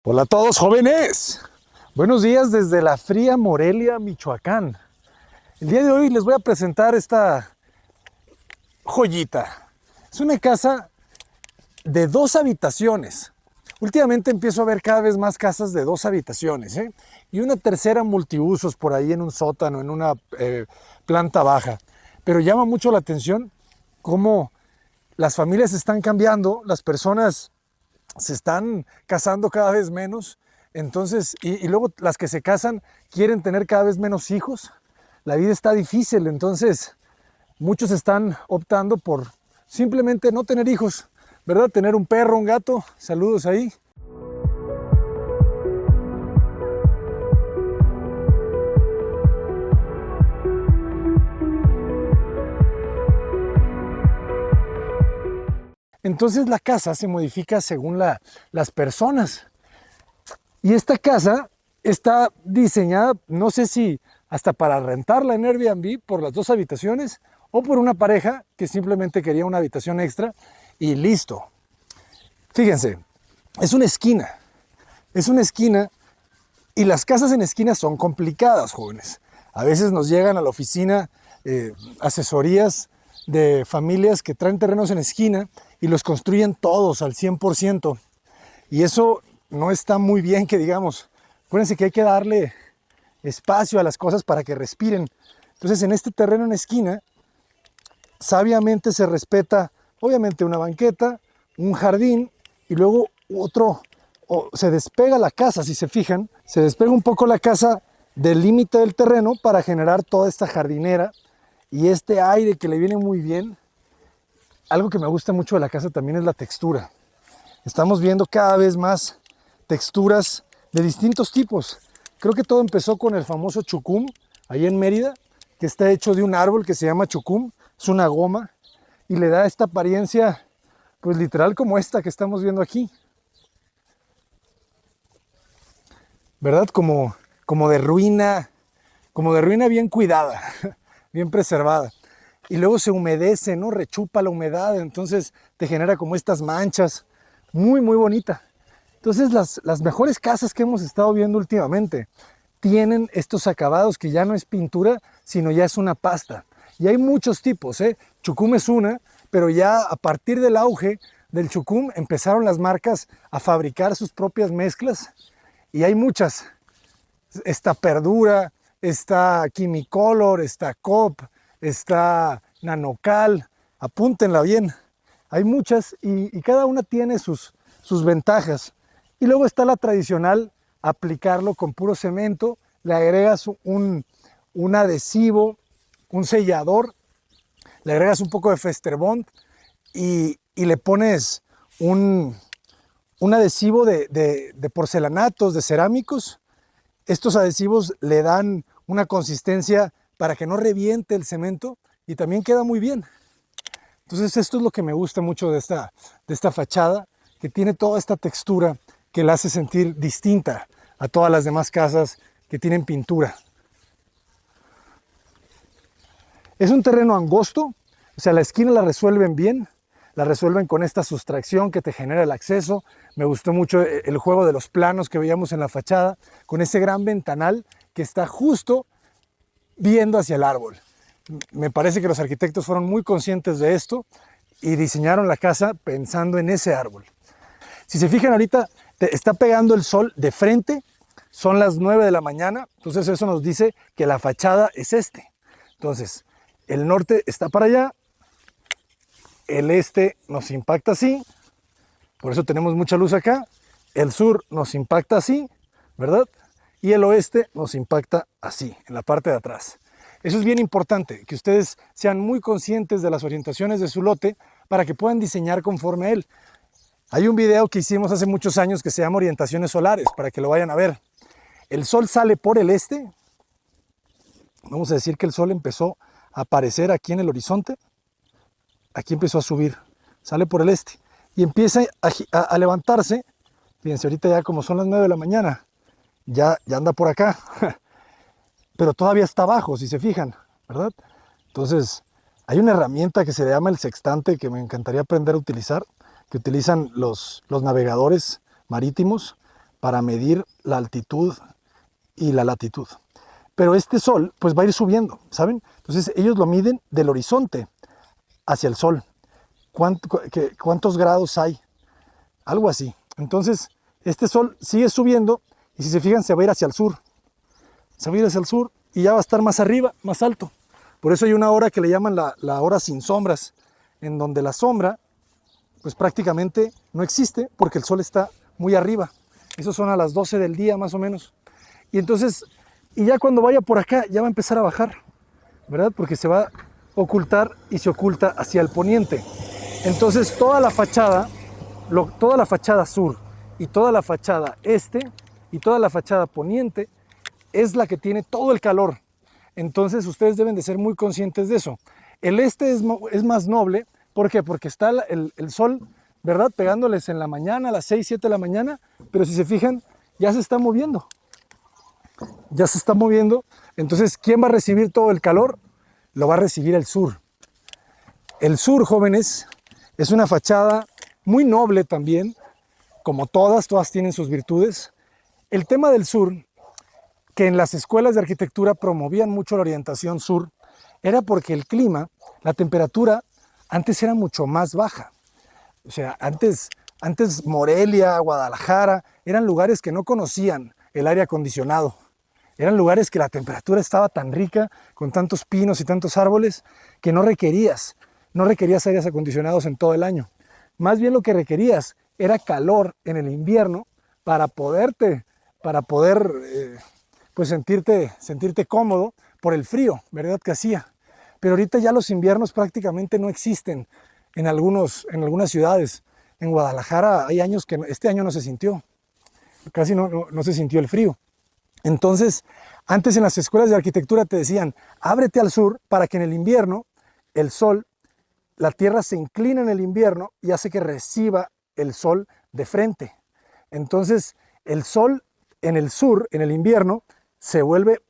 Hola a todos jóvenes, buenos días desde la fría Morelia, Michoacán. El día de hoy les voy a presentar esta joyita. Es una casa de 2 habitaciones. Últimamente empiezo a ver cada vez más casas de 2 habitaciones, ¿eh? Y una tercera multiusos por ahí en un sótano, en una planta baja. Pero llama mucho la atención cómo las familias están cambiando, las personas se están casando cada vez menos, entonces, y luego las que se casan quieren tener cada vez menos hijos. La vida está difícil, entonces muchos están optando por simplemente no tener hijos, ¿verdad? Tener un perro, un gato. Saludos ahí. Entonces la casa se modifica según las personas. Y esta casa está diseñada, no sé si hasta para rentarla en Airbnb por las 2 habitaciones o por una pareja que simplemente quería una habitación extra y listo. Fíjense, es una esquina. Es una esquina y las casas en esquina son complicadas, jóvenes. A veces nos llegan a la oficina asesorías de familias que traen terrenos en esquina y los construyen todos al 100%. Y eso no está muy bien, que digamos. Acuérdense que hay que darle espacio a las cosas para que respiren. Entonces, en este terreno en esquina, sabiamente se respeta, obviamente, una banqueta, un jardín y luego otro. Se despega la casa, si se fijan, se despega un poco la casa del límite del terreno para generar toda esta jardinera y este aire que le viene muy bien. Algo que me gusta mucho de la casa también es la textura. Estamos viendo cada vez más texturas de distintos tipos. Creo que todo empezó con el famoso chucum, ahí en Mérida, que está hecho de un árbol que se llama chucum, es una goma, y le da esta apariencia, pues literal como esta que estamos viendo aquí. ¿Verdad? Como de ruina bien cuidada, bien preservada. Y luego se humedece, ¿no? Rechupa la humedad, entonces te genera como estas manchas. Muy, muy bonita. Entonces las mejores casas que hemos estado viendo últimamente tienen estos acabados que ya no es pintura, sino ya es una pasta. Y hay muchos tipos, ¿eh? Chucum es una, pero ya a partir del auge del chucum empezaron las marcas a fabricar sus propias mezclas y hay muchas. Está Perdura, está Chimicolor, está Cop, está Nanocal, apúntenla bien. Hay muchas y cada una tiene sus ventajas. Y luego está la tradicional, aplicarlo con puro cemento, le agregas un adhesivo, un sellador, le agregas un poco de Festerbond y le pones un adhesivo de porcelanatos, de cerámicos. Estos adhesivos le dan una consistencia para que no reviente el cemento y también queda muy bien. Entonces esto es lo que me gusta mucho de esta fachada, que tiene toda esta textura que la hace sentir distinta a todas las demás casas que tienen pintura. Es un terreno angosto, o sea, la esquina la resuelven bien, la resuelven con esta sustracción que te genera el acceso. Me gustó mucho el juego de los planos que veíamos en la fachada, con ese gran ventanal que está justo viendo hacia el árbol. Me parece que los arquitectos fueron muy conscientes de esto y diseñaron la casa pensando en ese árbol. Si se fijan ahorita, está pegando el sol de frente, son las 9 de la mañana, entonces eso nos dice que la fachada es este. Entonces, el norte está para allá, el este nos impacta así, por eso tenemos mucha luz acá, el sur nos impacta así, ¿verdad? Y el oeste nos impacta así, en la parte de atrás. Eso es bien importante, que ustedes sean muy conscientes de las orientaciones de su lote para que puedan diseñar conforme a él. Hay un video que hicimos hace muchos años que se llama Orientaciones Solares, para que lo vayan a ver. El sol sale por el este. Vamos a decir que el sol empezó a aparecer aquí en el horizonte. Aquí empezó a subir, sale por el este y empieza a levantarse. Fíjense, ahorita ya como son las 9 de la mañana, ya anda por acá. Pero todavía está abajo, si se fijan, ¿verdad? Entonces, hay una herramienta que se llama el sextante que me encantaría aprender a utilizar, que utilizan los navegadores marítimos para medir la altitud y la latitud. Pero este sol pues va a ir subiendo, ¿saben? Entonces ellos lo miden del horizonte hacia el sol. ¿Cuántos grados hay? Algo así. Entonces este sol sigue subiendo y si se fijan se va a ir hacia el sur. Se va a ir hacia el sur y ya va a estar más arriba, más alto. Por eso hay una hora que le llaman la hora sin sombras, en donde la sombra pues prácticamente no existe porque el sol está muy arriba. Eso son a las 12 del día más o menos. Y entonces, y ya cuando vaya por acá, ya va a empezar a bajar, ¿verdad? Porque se va a ocultar y se oculta hacia el poniente. Entonces toda la fachada sur y toda la fachada este y toda la fachada poniente es la que tiene todo el calor. Entonces ustedes deben de ser muy conscientes de eso. El este es más noble. ¿Por qué? Porque está el sol, ¿verdad? Pegándoles en la mañana, a las 6, 7 de la mañana, pero si se fijan, ya se está moviendo. Ya se está moviendo. Entonces, ¿quién va a recibir todo el calor? Lo va a recibir el sur. El sur, jóvenes, es una fachada muy noble también, como todas tienen sus virtudes. El tema del sur, que en las escuelas de arquitectura promovían mucho la orientación sur, era porque el clima, la temperatura, antes era mucho más baja. O sea, antes Morelia, Guadalajara, eran lugares que no conocían el aire acondicionado. Eran lugares que la temperatura estaba tan rica, con tantos pinos y tantos árboles, que no requerías aires acondicionados en todo el año. Más bien lo que requerías era calor en el invierno para poder pues sentirte cómodo por el frío, ¿verdad? Que hacía. Pero ahorita ya los inviernos prácticamente no existen en algunas ciudades. En Guadalajara hay años que este año no se sintió, casi no se sintió el frío. Entonces, antes en las escuelas de arquitectura te decían, ábrete al sur para que en el invierno el sol, la tierra se inclina en el invierno y hace que reciba el sol de frente. Entonces, el sol en el sur, en el invierno, se vuelve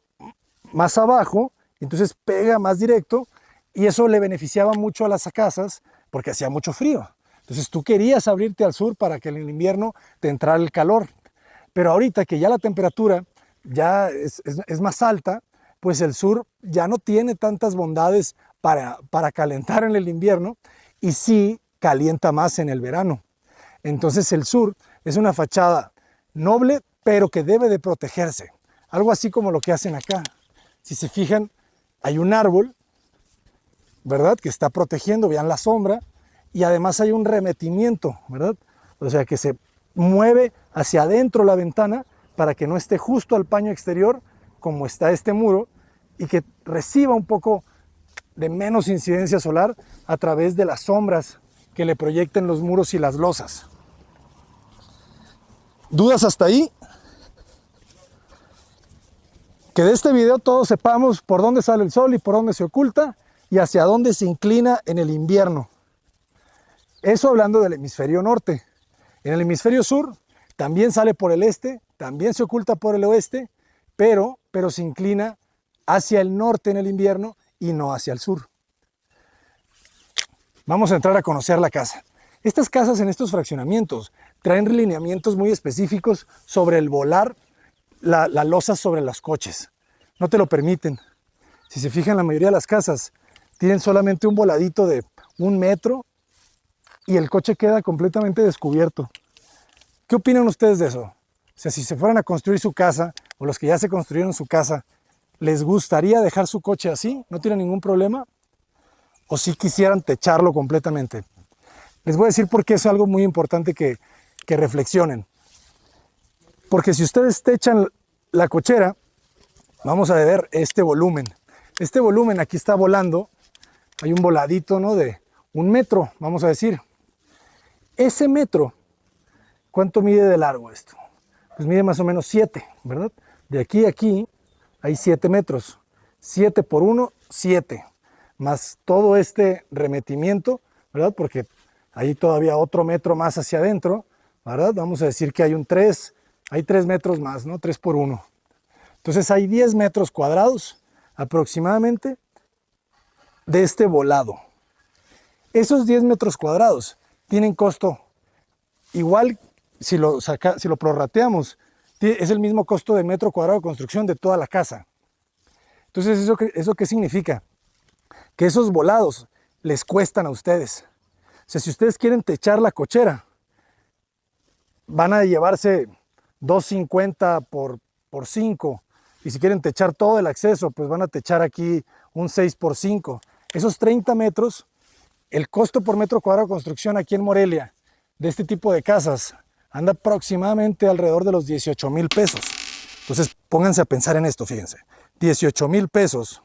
más abajo, entonces pega más directo y eso le beneficiaba mucho a las casas porque hacía mucho frío. Entonces tú querías abrirte al sur para que en el invierno te entrara el calor. Pero ahorita que ya la temperatura ya es más alta, pues el sur ya no tiene tantas bondades para calentar en el invierno y sí calienta más en el verano. Entonces el sur es una fachada noble, pero que debe de protegerse. Algo así como lo que hacen acá. Si se fijan, hay un árbol, ¿verdad? Que está protegiendo, vean la sombra, y además hay un remetimiento, ¿verdad? O sea que se mueve hacia adentro la ventana para que no esté justo al paño exterior como está este muro y que reciba un poco de menos incidencia solar a través de las sombras que le proyecten los muros y las losas. ¿Dudas hasta ahí? Que de este video todos sepamos por dónde sale el sol y por dónde se oculta y hacia dónde se inclina en el invierno. Eso hablando del hemisferio norte. En el hemisferio sur también sale por el este, también se oculta por el oeste, pero se inclina hacia el norte en el invierno y no hacia el sur. Vamos a entrar a conocer la casa. Estas casas en estos fraccionamientos traen lineamientos muy específicos sobre el volar la losa sobre los coches. No te lo permiten. Si se fijan, la mayoría de las casas tienen solamente un voladito de 1 metro y el coche queda completamente descubierto. ¿Qué opinan ustedes de eso? O sea, si se fueran a construir su casa, o los que ya se construyeron su casa, ¿les gustaría dejar su coche así? ¿No tienen ningún problema? ¿O si quisieran techarlo completamente? Les voy a decir por qué es algo muy importante que reflexionen. Porque si ustedes techan la cochera, vamos a ver este volumen. Este volumen aquí está volando, hay un voladito, ¿no?, de 1 metro, vamos a decir. Ese metro, ¿cuánto mide de largo esto? Pues mide más o menos 7, ¿verdad? De aquí a aquí hay 7 metros. 7 por 1, 7. Más todo este remetimiento, ¿verdad? Porque hay todavía otro metro más hacia adentro, ¿verdad? Vamos a decir que hay un 3, hay 3 metros más, ¿no? 3 por 1. Entonces hay 10 metros cuadrados aproximadamente de este volado. Esos 10 metros cuadrados tienen costo igual si lo prorrateamos Es el mismo costo de metro cuadrado de construcción de toda la casa. Entonces, ¿eso qué significa? Que esos volados les cuestan a ustedes. O sea, si ustedes quieren techar la cochera, van a llevarse 2.50 por 5. Y si quieren techar todo el acceso, pues van a techar aquí un 6 por 5. Esos 30 metros, el costo por metro cuadrado de construcción aquí en Morelia, de este tipo de casas, anda aproximadamente alrededor de los 18,000 pesos. Entonces, pónganse a pensar en esto, fíjense. 18,000 pesos.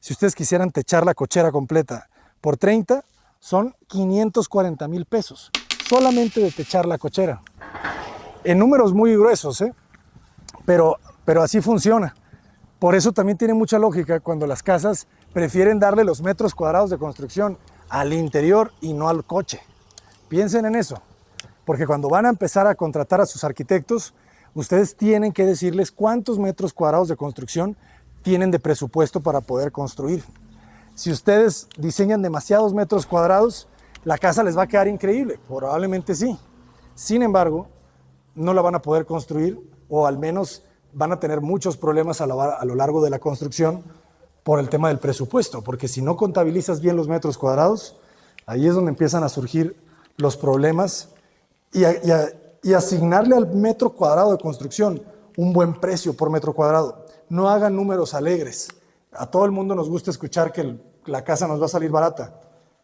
Si ustedes quisieran techar la cochera completa por 30, son 540,000 pesos. Solamente de techar la cochera. En números muy gruesos, ¿eh? Pero así funciona. Por eso también tiene mucha lógica cuando las casas prefieren darle los metros cuadrados de construcción al interior y no al coche. Piensen en eso, porque cuando van a empezar a contratar a sus arquitectos, ustedes tienen que decirles cuántos metros cuadrados de construcción tienen de presupuesto para poder construir. Si ustedes diseñan demasiados metros cuadrados, la casa les va a quedar increíble, probablemente sí. Sin embargo, no la van a poder construir, o al menos van a tener muchos problemas a lo largo de la construcción por el tema del presupuesto, porque si no contabilizas bien los metros cuadrados, ahí es donde empiezan a surgir los problemas y asignarle al metro cuadrado de construcción un buen precio por metro cuadrado. No hagan números alegres. A todo el mundo nos gusta escuchar que la casa nos va a salir barata.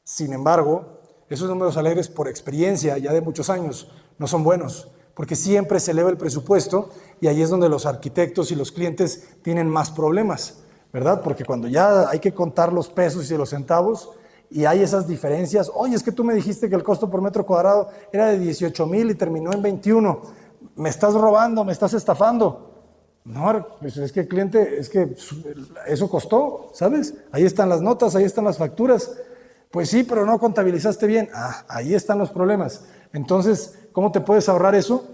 Sin embargo, esos números alegres por experiencia ya de muchos años no son buenos, porque siempre se eleva el presupuesto y ahí es donde los arquitectos y los clientes tienen más problemas, ¿verdad? Porque cuando ya hay que contar los pesos y los centavos y hay esas diferencias, oye, es que tú me dijiste que el costo por metro cuadrado era de 18,000 y terminó en 21, me estás robando, me estás estafando. No, pues es que el cliente, es que eso costó, ¿sabes? Ahí están las notas, ahí están las facturas. Pues sí, pero no contabilizaste bien. Ah, ahí están los problemas. Entonces, ¿cómo te puedes ahorrar eso?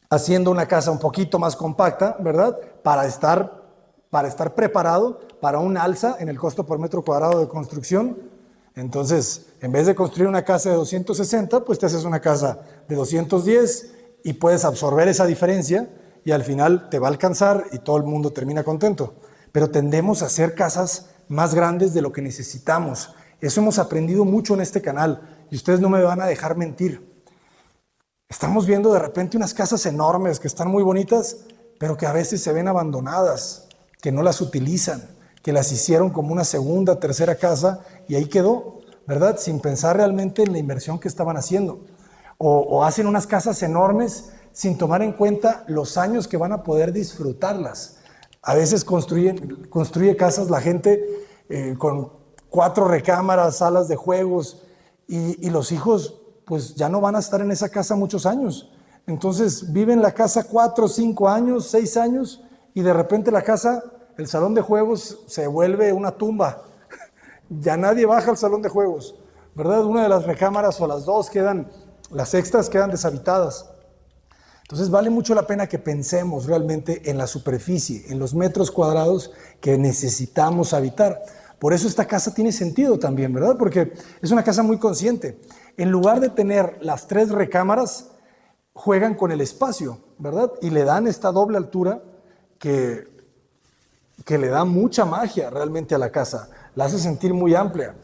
Haciendo una casa un poquito más compacta, ¿verdad? Para estar preparado para un alza en el costo por metro cuadrado de construcción. Entonces, en vez de construir una casa de 260, pues te haces una casa de 210 y puedes absorber esa diferencia y al final te va a alcanzar y todo el mundo termina contento. Pero tendemos a hacer casas más grandes de lo que necesitamos. Eso hemos aprendido mucho en este canal y ustedes no me van a dejar mentir. Estamos viendo de repente unas casas enormes que están muy bonitas, pero que a veces se ven abandonadas, que no las utilizan, que las hicieron como una segunda, tercera casa y ahí quedó, ¿verdad? Sin pensar realmente en la inversión que estaban haciendo. O hacen unas casas enormes sin tomar en cuenta los años que van a poder disfrutarlas. A veces construye casas la gente con 4 recámaras, salas de juegos y los hijos pues ya no van a estar en esa casa muchos años. Entonces viven la casa 4, 5 años, 6 años y de repente la casa, el salón de juegos se vuelve una tumba. Ya nadie baja al salón de juegos, ¿verdad? Una de las recámaras o las dos las extras quedan deshabitadas. Entonces vale mucho la pena que pensemos realmente en la superficie, en los metros cuadrados que necesitamos habitar. Por eso esta casa tiene sentido también, ¿verdad? Porque es una casa muy consciente. En lugar de tener las 3 recámaras, juegan con el espacio, ¿verdad? Y le dan esta doble altura que le da mucha magia realmente a la casa. La hace sentir muy amplia.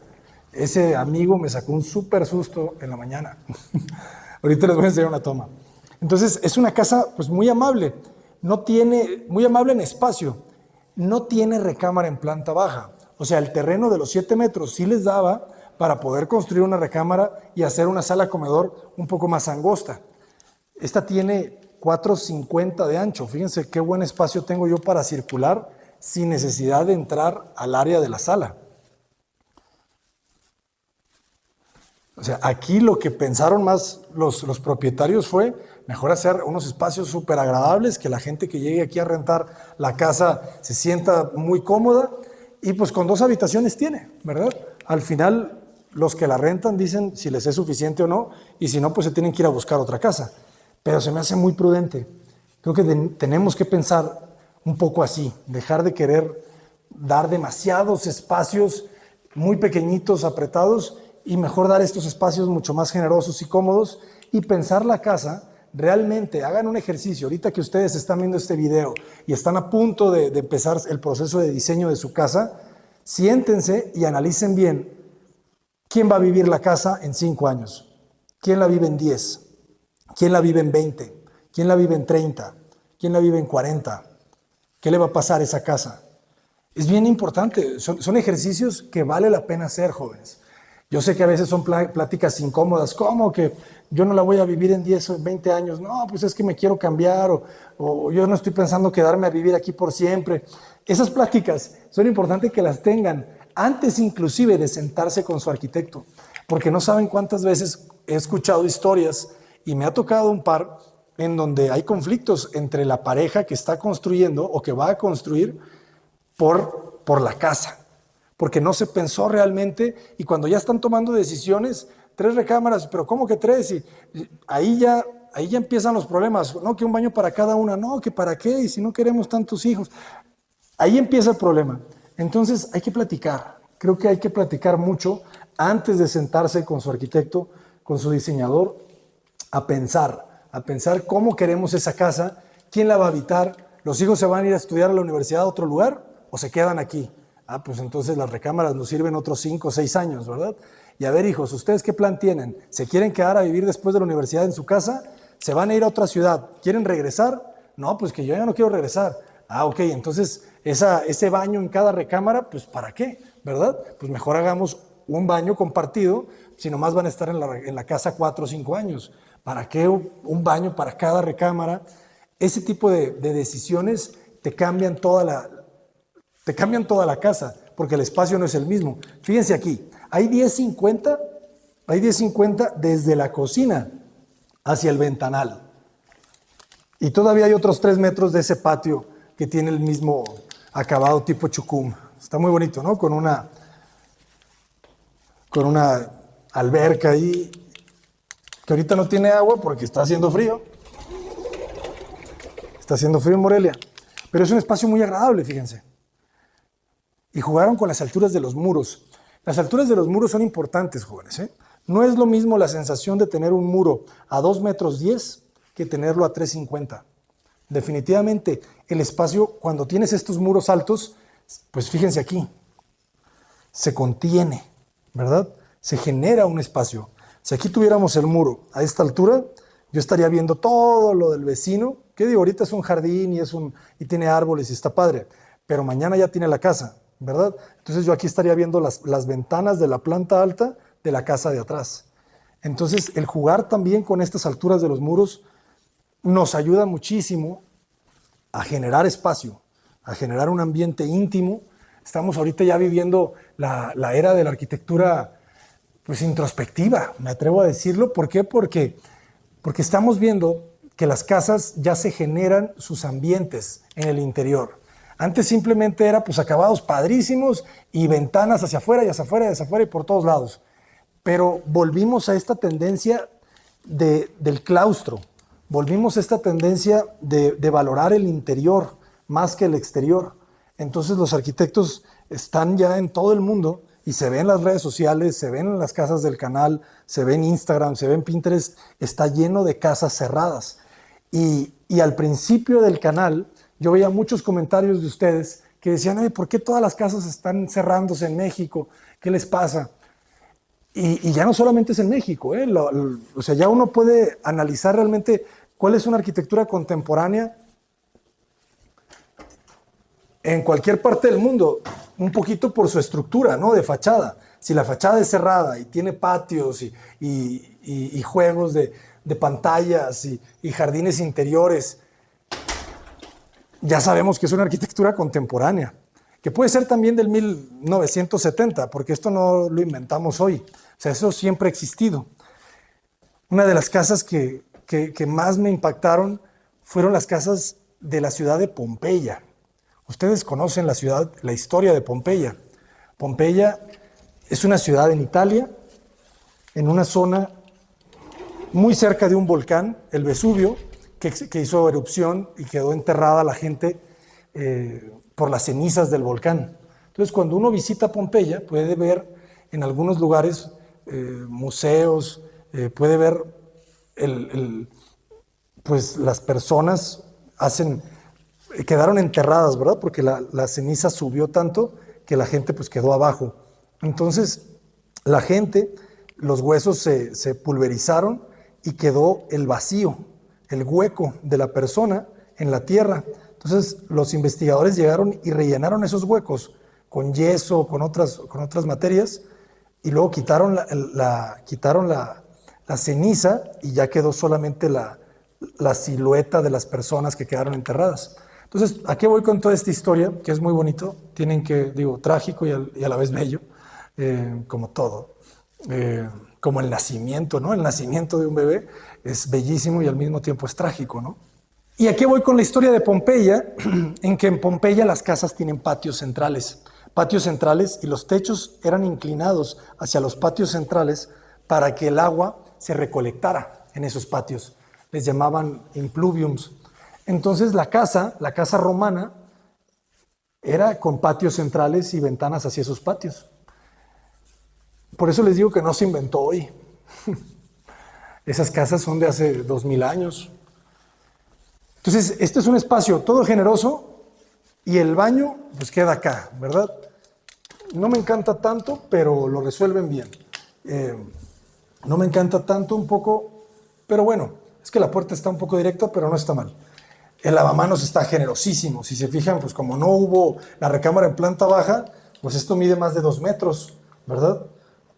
Ese amigo me sacó un súper susto en la mañana. Ahorita les voy a enseñar una toma. Entonces, es una casa pues muy amable. Muy amable en espacio. No tiene recámara en planta baja. O sea, el terreno de los 7 metros sí les daba para poder construir una recámara y hacer una sala comedor un poco más angosta. Esta tiene 4.50 de ancho. Fíjense qué buen espacio tengo yo para circular sin necesidad de entrar al área de la sala. O sea, aquí lo que pensaron más los propietarios fue mejor hacer unos espacios súper agradables, que la gente que llegue aquí a rentar la casa se sienta muy cómoda y pues con 2 habitaciones tiene, ¿verdad? Al final los que la rentan dicen si les es suficiente o no y si no pues se tienen que ir a buscar otra casa. Pero se me hace muy prudente. Creo que tenemos que pensar un poco así, dejar de querer dar demasiados espacios muy pequeñitos, apretados y mejor dar estos espacios mucho más generosos y cómodos y pensar la casa realmente hagan un ejercicio, ahorita que ustedes están viendo este video y están a punto de empezar el proceso de diseño de su casa, siéntense y analicen bien quién va a vivir la casa en 5 años, quién la vive en 10, quién la vive en 20, quién la vive en 30, quién la vive en 40, qué le va a pasar a esa casa. Es bien importante, son ejercicios que vale la pena hacer, jóvenes. Yo sé que a veces son pláticas incómodas, ¿cómo que yo no la voy a vivir en 10 o 20 años? No, pues es que me quiero cambiar o yo no estoy pensando quedarme a vivir aquí por siempre. Esas pláticas son importantes que las tengan antes inclusive de sentarse con su arquitecto, porque no saben cuántas veces he escuchado historias y me ha tocado un par en donde hay conflictos entre la pareja que está construyendo o que va a construir por la casa, porque no se pensó realmente y cuando ya están tomando decisiones, 3 recámaras, pero ¿cómo que 3? Y ahí ya empiezan los problemas, no, que un baño para cada una, no, que para qué, y si no queremos tantos hijos. Ahí empieza el problema. Entonces hay que platicar, creo que hay que platicar mucho antes de sentarse con su arquitecto, con su diseñador, a pensar cómo queremos esa casa, quién la va a habitar, los hijos se van a ir a estudiar a la universidad a otro lugar o se quedan aquí. Pues entonces las recámaras nos sirven otros 5 o 6 años, ¿verdad? Y a ver, hijos, ¿ustedes qué plan tienen? ¿Se quieren quedar a vivir después de la universidad en su casa? ¿Se van a ir a otra ciudad? ¿Quieren regresar? No, pues que yo ya no quiero regresar. Ok, entonces ese baño en cada recámara, pues ¿para qué? ¿Verdad? Pues mejor hagamos un baño compartido, si nomás van a estar en la casa 4 o 5 años. ¿Para qué un baño para cada recámara? Ese tipo de decisiones te cambian toda la casa, porque el espacio no es el mismo. Fíjense aquí, hay 10.50 desde la cocina hacia el ventanal. Y todavía hay otros 3 metros de ese patio que tiene el mismo acabado tipo chucum. Está muy bonito, ¿no? Con una alberca ahí, que ahorita no tiene agua porque está haciendo frío. Está haciendo frío en Morelia. Pero es un espacio muy agradable, fíjense. Y jugaron con las alturas de los muros. Las alturas de los muros son importantes, jóvenes, ¿eh? No es lo mismo la sensación de tener un muro a 2,10 metros que tenerlo a 3,50. Definitivamente, el espacio, cuando tienes estos muros altos, pues fíjense aquí, se contiene, ¿verdad? Se genera un espacio. Si aquí tuviéramos el muro a esta altura, yo estaría viendo todo lo del vecino, que digo, ahorita es un jardín y tiene árboles y está padre, pero mañana ya tiene la casa, ¿verdad? Entonces yo aquí estaría viendo las ventanas de la planta alta de la casa de atrás. Entonces el jugar también con estas alturas de los muros nos ayuda muchísimo a generar espacio, a generar un ambiente íntimo. Estamos ahorita ya viviendo la era de la arquitectura pues introspectiva, me atrevo a decirlo. ¿Por qué? Porque estamos viendo que las casas ya se generan sus ambientes en el interior. Antes simplemente era pues acabados padrísimos y ventanas hacia afuera y hacia afuera y hacia afuera y por todos lados. Pero volvimos a esta tendencia del claustro, volvimos a esta tendencia de valorar el interior más que el exterior. Entonces los arquitectos están ya en todo el mundo y se ven en las redes sociales, se ven en las casas del canal, se ven en Instagram, se ven en Pinterest, está lleno de casas cerradas. Y al principio del canal yo veía muchos comentarios de ustedes que decían, ¿por qué todas las casas están cerrándose en México? ¿Qué les pasa? Y ya no solamente es en México, ¿eh? O sea, ya uno puede analizar realmente cuál es una arquitectura contemporánea en cualquier parte del mundo, un poquito por su estructura, ¿no? De fachada. Si la fachada es cerrada y tiene patios y juegos de pantallas y jardines interiores, ya sabemos que es una arquitectura contemporánea, que puede ser también del 1970, porque esto no lo inventamos hoy. O sea, eso siempre ha existido. Una de las casas que más me impactaron fueron las casas de la ciudad de Pompeya. Ustedes conocen la historia de Pompeya. Pompeya es una ciudad en Italia, en una zona muy cerca de un volcán, el Vesubio, que hizo erupción y quedó enterrada la gente por las cenizas del volcán. Entonces, cuando uno visita Pompeya, puede ver en algunos lugares museos, puede ver pues las personas quedaron enterradas, ¿verdad? Porque la ceniza subió tanto que la gente pues quedó abajo. Entonces, la gente, los huesos se pulverizaron y quedó el vacío, el hueco de la persona en la tierra. Entonces, los investigadores llegaron y rellenaron esos huecos con yeso, con otras materias, y luego quitaron la ceniza y ya quedó solamente la silueta de las personas que quedaron enterradas. Entonces, ¿a qué voy con toda esta historia? Que es muy bonito, trágico y a la vez bello, como todo. Como el nacimiento, ¿no? El nacimiento de un bebé es bellísimo y al mismo tiempo es trágico, ¿no? Y aquí voy con la historia de Pompeya, en que en Pompeya las casas tienen patios centrales, y los techos eran inclinados hacia los patios centrales para que el agua se recolectara en esos patios. Les llamaban impluviums. Entonces la casa romana, era con patios centrales y ventanas hacia esos patios. Por eso les digo que no se inventó hoy. Esas casas son de hace 2000 años. Entonces, este es un espacio todo generoso y el baño pues queda acá, ¿verdad? No me encanta tanto, pero lo resuelven bien. No me encanta tanto un poco, pero bueno, es que la puerta está un poco directa, pero no está mal. El lavamanos está generosísimo. Si se fijan, pues como no hubo la recámara en planta baja, pues esto mide más de 2 metros, ¿verdad?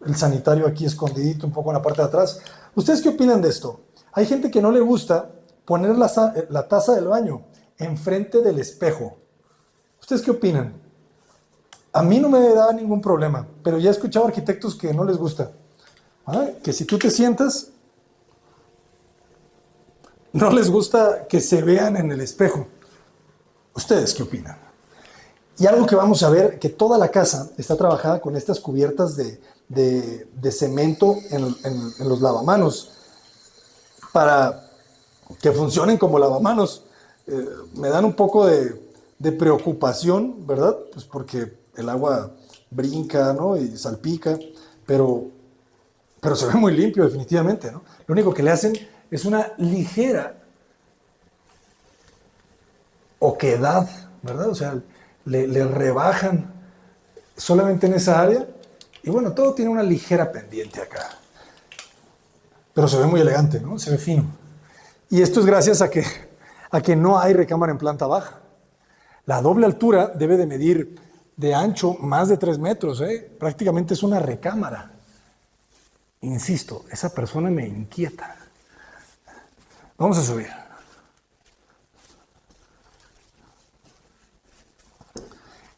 El sanitario aquí escondidito un poco en la parte de atrás. ¿Ustedes qué opinan de esto? Hay gente que no le gusta poner la taza del baño enfrente del espejo. ¿Ustedes qué opinan? A mí no me da ningún problema, pero ya he escuchado arquitectos que no les gusta. Que si tú te sientas, no les gusta que se vean en el espejo. ¿Ustedes qué opinan? Y algo que vamos a ver, que toda la casa está trabajada con estas cubiertas de cemento en los lavamanos para que funcionen como lavamanos. Me dan un poco de preocupación, ¿verdad? Pues porque el agua brinca, ¿no? Y salpica, pero se ve muy limpio definitivamente, ¿no? Lo único que le hacen es una ligera oquedad, ¿verdad? O sea, le rebajan solamente en esa área y bueno, todo tiene una ligera pendiente acá. Pero se ve muy elegante, ¿no? Se ve fino. Y esto es gracias a que no hay recámara en planta baja. La doble altura debe de medir de ancho más de 3 metros, ¿eh? Prácticamente es una recámara. Insisto, esa persona me inquieta. Vamos a subir.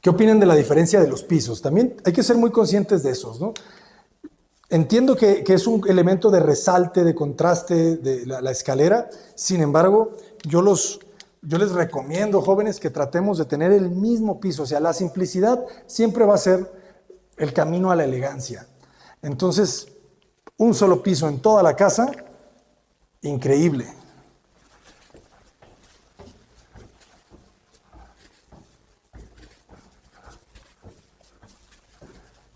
¿Qué opinan de la diferencia de los pisos? También hay que ser muy conscientes de esos, ¿no? Entiendo que es un elemento de resalte, de contraste de la escalera. Sin embargo, yo les recomiendo, jóvenes, que tratemos de tener el mismo piso. O sea, la simplicidad siempre va a ser el camino a la elegancia. Entonces, un solo piso en toda la casa, increíble.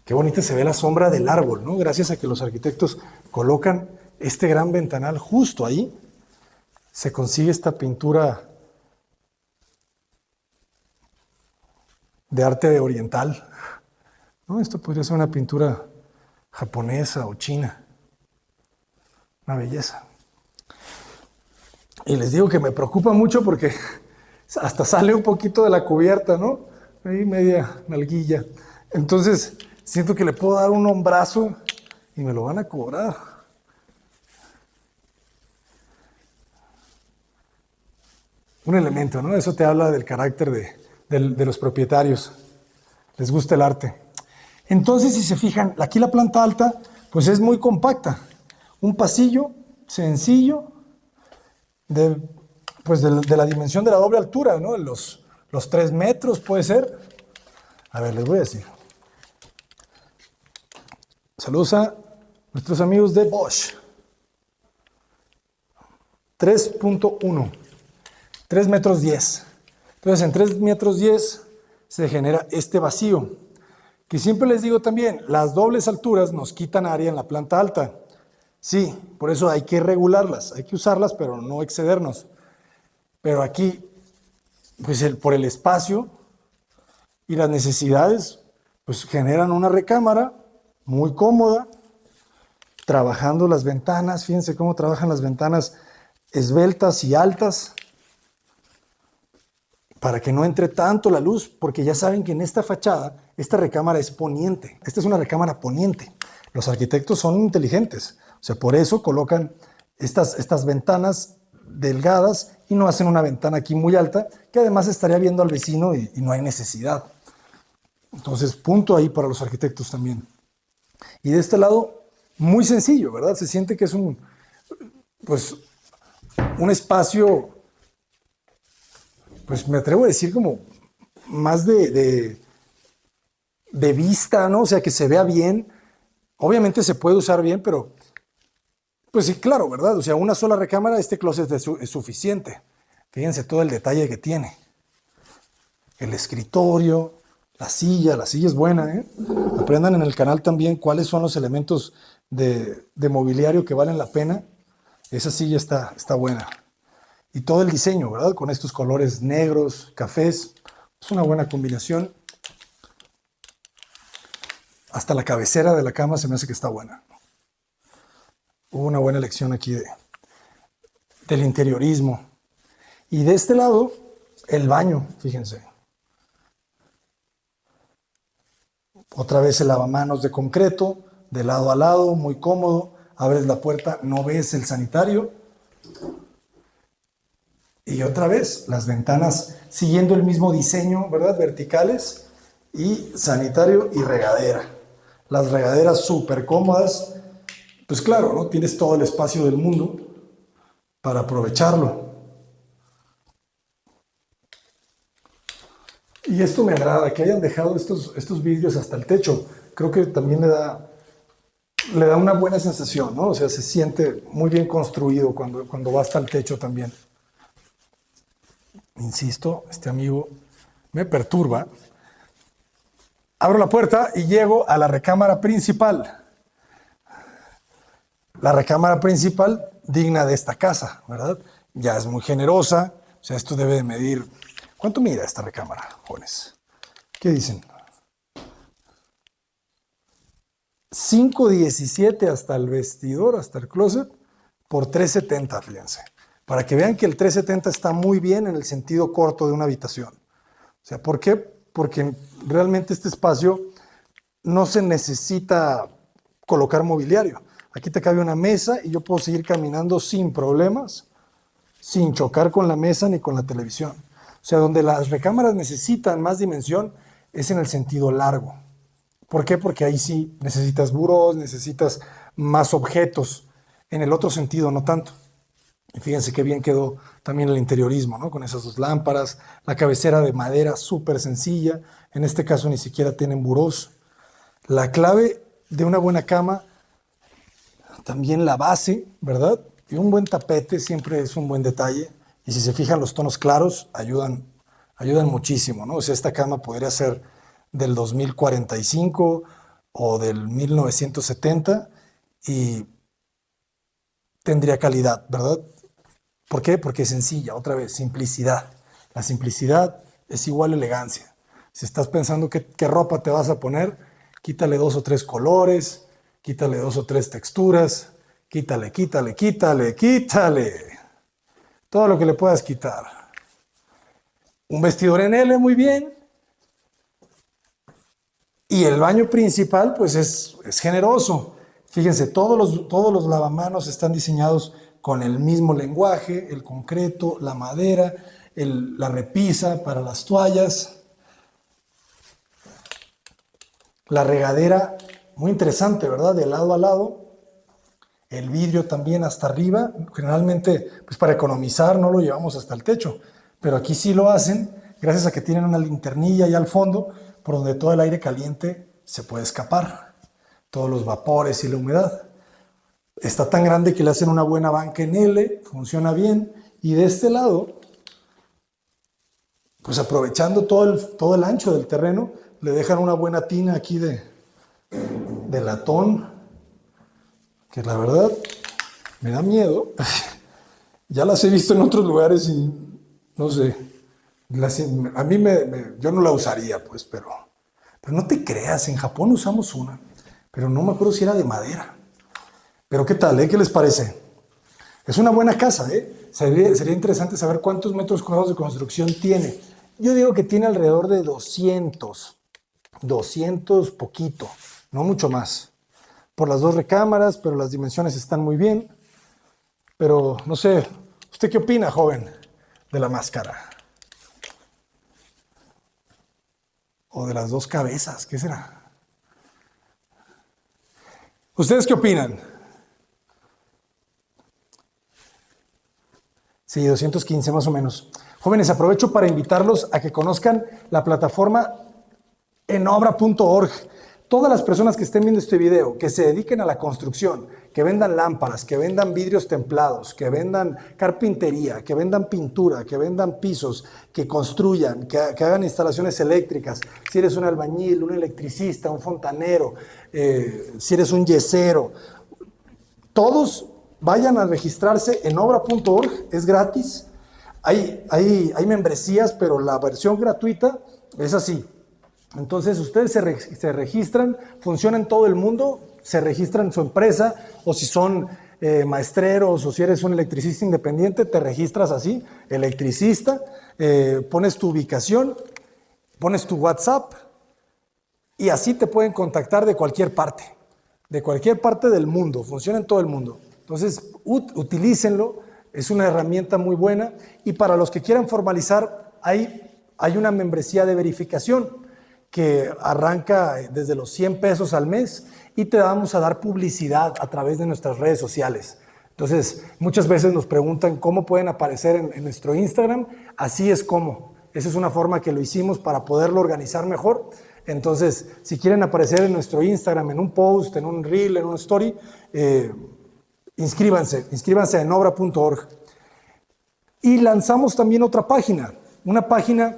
Qué bonita se ve la sombra del árbol, ¿no? Gracias a que los arquitectos colocan este gran ventanal justo ahí, se consigue esta pintura de arte oriental, ¿no? Esto podría ser una pintura japonesa o china. Una belleza. Y les digo que me preocupa mucho porque hasta sale un poquito de la cubierta, ¿no? Ahí media nalguilla. Entonces, siento que le puedo dar un hombrazo y me lo van a cobrar. Un elemento, ¿no? Eso te habla del carácter de los propietarios. Les gusta el arte. Entonces, si se fijan, aquí la planta alta, pues es muy compacta. Un pasillo sencillo de la dimensión de la doble altura, ¿no? Los 3 metros puede ser. A ver, les voy a decir. Saludos a nuestros amigos de Bosch. 3.1. 3 metros 10. Entonces, en 3 metros 10 se genera este vacío. Que siempre les digo también, las dobles alturas nos quitan área en la planta alta. Sí, por eso hay que regularlas, hay que usarlas, pero no excedernos. Pero aquí, pues por el espacio y las necesidades, pues generan una recámara muy cómoda, trabajando las ventanas. Fíjense cómo trabajan las ventanas esbeltas y altas para que no entre tanto la luz, porque ya saben que en esta fachada, esta recámara es poniente. Esta es una recámara poniente. Los arquitectos son inteligentes, o sea, por eso colocan estas ventanas delgadas y no hacen una ventana aquí muy alta, que además estaría viendo al vecino y no hay necesidad. Entonces, punto ahí para los arquitectos también. Y de este lado, muy sencillo, ¿verdad? Se siente que es pues, un espacio, pues me atrevo a decir como más de vista, ¿no? O sea, que se vea bien. Obviamente se puede usar bien, pero pues sí, claro, ¿verdad? O sea, una sola recámara, este closet es suficiente. Fíjense todo el detalle que tiene. El escritorio, la silla es buena, ¿eh? Aprendan en el canal también cuáles son los elementos de mobiliario que valen la pena. Esa silla está buena. Y todo el diseño, ¿verdad? Con estos colores negros, cafés. Es una buena combinación. Hasta la cabecera de la cama se me hace que está buena. Hubo una buena elección aquí del interiorismo. Y de este lado, el baño, fíjense. Otra vez el lavamanos de concreto, de lado a lado, muy cómodo. Abres la puerta, no ves el sanitario. Y otra vez, las ventanas siguiendo el mismo diseño, ¿verdad? Verticales. Y sanitario y regadera. Las regaderas súper cómodas. Pues claro, ¿no? Tienes todo el espacio del mundo para aprovecharlo. Y esto me agrada, que hayan dejado estos vidrios hasta el techo. Creo que también le da una buena sensación, ¿no? O sea, se siente muy bien construido cuando va hasta el techo también. Insisto, este amigo me perturba. Abro la puerta y llego a la recámara principal. La recámara principal digna de esta casa, ¿verdad? Ya es muy generosa, o sea, esto debe de medir... ¿Cuánto mide esta recámara, jóvenes? ¿Qué dicen? 5.17 hasta el vestidor, hasta el closet, por 3.70, fíjense. Para que vean que el 3.70 está muy bien en el sentido corto de una habitación. O sea, ¿por qué? Porque realmente este espacio no se necesita colocar mobiliario. Aquí te cabe una mesa y yo puedo seguir caminando sin problemas, sin chocar con la mesa ni con la televisión. O sea, donde las recámaras necesitan más dimensión es en el sentido largo. ¿Por qué? Porque ahí sí necesitas burós, necesitas más objetos. En el otro sentido, no tanto. Y fíjense qué bien quedó también el interiorismo, ¿no? Con esas dos lámparas, la cabecera de madera súper sencilla. En este caso ni siquiera tienen burós. La clave de una buena cama, también la base, ¿verdad? Y un buen tapete siempre es un buen detalle. Y si se fijan, los tonos claros ayudan muchísimo, ¿no? O sea, esta cama podría ser del 2045 o del 1970 y tendría calidad, ¿verdad? ¿Por qué? Porque es sencilla, otra vez, simplicidad. La simplicidad es igual a elegancia. Si estás pensando qué ropa te vas a poner, quítale 2 o 3 colores, quítale 2 o 3 texturas, quítale. Todo lo que le puedas quitar. Un vestidor en L, muy bien. Y el baño principal, pues es generoso. Fíjense, todos los lavamanos están diseñados con el mismo lenguaje, el concreto, la madera, la repisa para las toallas. La regadera, muy interesante, ¿verdad? De lado a lado. El vidrio también hasta arriba. Generalmente, pues para economizar no lo llevamos hasta el techo. Pero aquí sí lo hacen, gracias a que tienen una linternilla ahí al fondo, por donde todo el aire caliente se puede escapar. Todos los vapores y la humedad. Está tan grande que le hacen una buena banca en L, funciona bien. Y de este lado, pues aprovechando todo el ancho del terreno, le dejan una buena tina aquí de latón, que la verdad Me da miedo. Ya las he visto en otros lugares y no sé. A mí yo no la usaría, pues, pero no te creas, en Japón usamos una, pero no me acuerdo si era de madera. Pero ¿qué tal, ¿Qué les parece? Es una buena casa, Sería interesante saber cuántos metros cuadrados de construcción tiene. Yo digo que tiene alrededor de 200 poquito, no mucho más. Por las 2 recámaras, pero las dimensiones están muy bien. Pero no sé, ¿usted qué opina, joven, de la máscara? O de las 2 cabezas, ¿qué será? ¿Ustedes qué opinan? Sí, 215 más o menos. Jóvenes, aprovecho para invitarlos a que conozcan la plataforma enobra.org. Todas las personas que estén viendo este video, que se dediquen a la construcción, que vendan lámparas, que vendan vidrios templados, que vendan carpintería, que vendan pintura, que vendan pisos, que construyan, que hagan instalaciones eléctricas, si eres un albañil, un electricista, un fontanero, si eres un yesero, todos vayan a registrarse en obra.org, es gratis. Hay membresías, pero la versión gratuita es así. Entonces ustedes se registran, funciona en todo el mundo, se registran su empresa, o si son maestreros, o si eres un electricista independiente, te registras así, electricista, pones tu ubicación, pones tu WhatsApp, y así te pueden contactar de cualquier parte del mundo, funciona en todo el mundo. Entonces, utilícenlo, es una herramienta muy buena, y para los que quieran formalizar, hay una membresía de verificación que arranca desde los 100 pesos al mes y te vamos a dar publicidad a través de nuestras redes sociales. Entonces, muchas veces nos preguntan cómo pueden aparecer en nuestro Instagram. Así es como. Esa es una forma que lo hicimos para poderlo organizar mejor. Entonces, si quieren aparecer en nuestro Instagram, en un post, en un reel, en una story, inscríbanse en obra.org. Y lanzamos también otra página, una página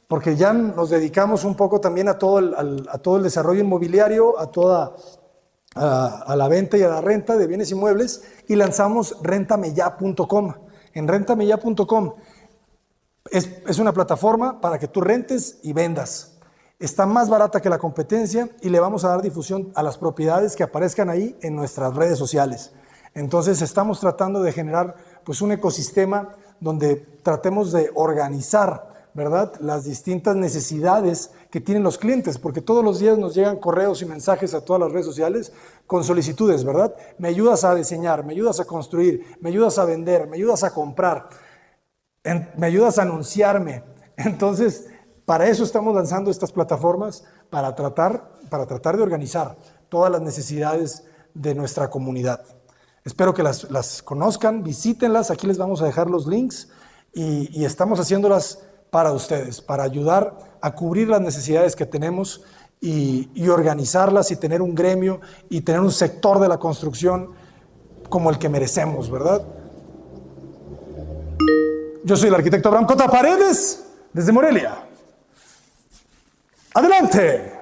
porque ya nos dedicamos un poco también a todo el desarrollo inmobiliario, a la venta y a la renta de bienes inmuebles, y lanzamos rentameya.com. En rentameya.com es una plataforma para que tú rentes y vendas. Está más barata que la competencia y le vamos a dar difusión a las propiedades que aparezcan ahí en nuestras redes sociales. Entonces estamos tratando de generar pues un ecosistema donde tratemos de organizar, ¿verdad?, las distintas necesidades que tienen los clientes, porque todos los días nos llegan correos y mensajes a todas las redes sociales con solicitudes, ¿verdad? Me ayudas a diseñar, me ayudas a construir, me ayudas a vender, me ayudas a comprar, me ayudas a anunciarme. Entonces, para eso estamos lanzando estas plataformas, para tratar de organizar todas las necesidades de nuestra comunidad. Espero que las conozcan, visítenlas, aquí les vamos a dejar los links y estamos haciéndolas para ustedes, para ayudar a cubrir las necesidades que tenemos y organizarlas y tener un gremio y tener un sector de la construcción como el que merecemos, ¿verdad? Yo soy el arquitecto Abraham Cota Paredes, desde Morelia. ¡Adelante!